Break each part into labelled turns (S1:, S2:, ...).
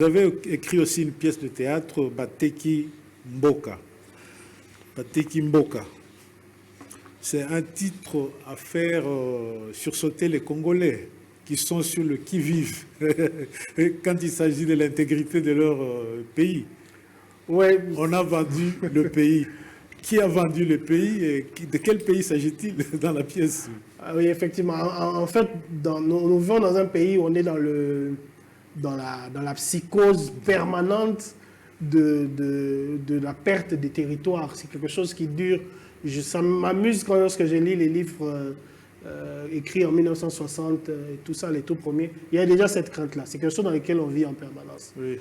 S1: Vous avez écrit aussi une pièce de théâtre, Bateki Mboka. Bateki Mboka. C'est un titre à faire sursauter les Congolais qui sont sur le qui-vive quand il s'agit de l'intégrité de leur pays.
S2: Ouais.
S1: On a vendu le pays. Qui a vendu le pays et de quel pays s'agit-il dans la pièce?
S2: Ah oui, effectivement. En fait, nous vivons dans un pays où on est dans la psychose permanente de la perte des territoires. C'est quelque chose qui dure. Ça m'amuse lorsque je lis les livres écrits en 1960 et tout ça, les tout premiers. Il y a déjà cette crainte-là. C'est quelque chose dans lequel on vit en permanence.
S1: Oui.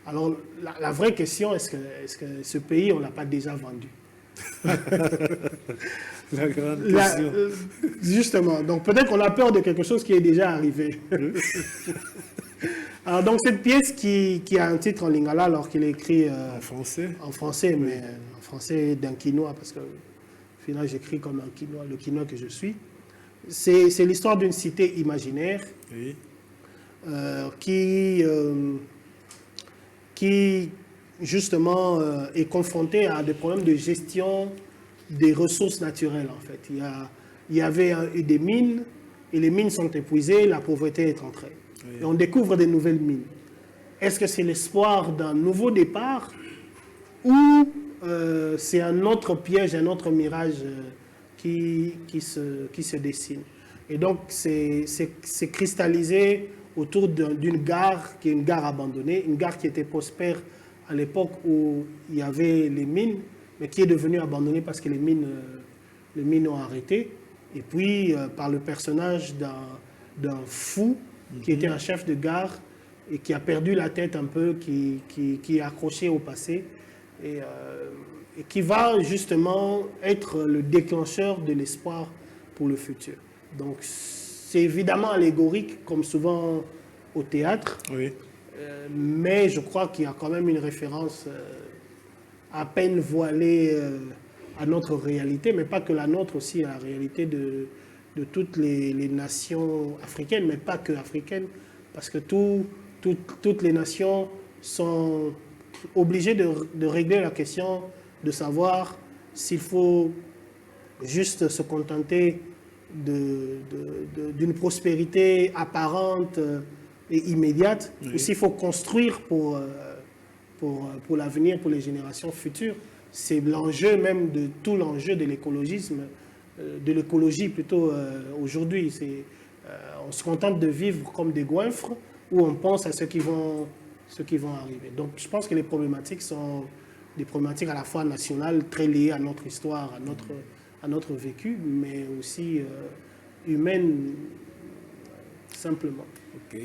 S2: Alors, la vraie question, est-ce que ce pays, on ne l'a pas déjà vendu?
S1: La grande question.
S2: Justement. Donc, peut-être qu'on a peur de quelque chose qui est déjà arrivé. Alors, donc, cette pièce qui a un titre en lingala, alors qu'il est écrit
S1: En français.
S2: en français, mais en français d'un quinois, parce que finalement, j'écris comme un quinois, le quinois que je suis. C'est l'histoire d'une cité imaginaire
S1: Oui.
S2: Qui justement est confronté à des problèmes de gestion des ressources naturelles, en fait. Il y avait eu des mines, et les mines sont épuisées, la pauvreté est entrée. Oui. Et on découvre des nouvelles mines. Est-ce que c'est l'espoir d'un nouveau départ ou c'est un autre piège, un autre mirage qui se dessine? Et donc, c'est cristallisé autour d'une gare qui est une gare abandonnée, une gare qui était prospère à l'époque où il y avait les mines, mais qui est devenue abandonnée parce que les mines ont arrêté. Et puis, par le personnage d'un fou qui était un chef de gare et qui a perdu la tête un peu, qui est accroché au passé et qui va justement être le déclencheur de l'espoir pour le futur. Donc, c'est évidemment allégorique, comme souvent au théâtre,
S1: Oui.
S2: Mais je crois qu'il y a quand même une référence à peine voilée à notre réalité, mais pas que la nôtre, aussi à la réalité de toutes les nations africaines, mais pas que africaines, parce que toutes les nations sont obligées de régler la question de savoir s'il faut juste se contenter d'une prospérité apparente et immédiate, oui. Ou s'il faut construire pour l'avenir, pour les générations futures. C'est l'enjeu même de tout l'enjeu de l'écologisme, de l'écologie plutôt aujourd'hui. On se contente de vivre comme des goinfres où on pense à ceux qui vont arriver. Donc je pense que les problématiques sont des problématiques à la fois nationales, très liées à notre histoire, à notre vécu, mais aussi humaines simplement.
S1: Okay.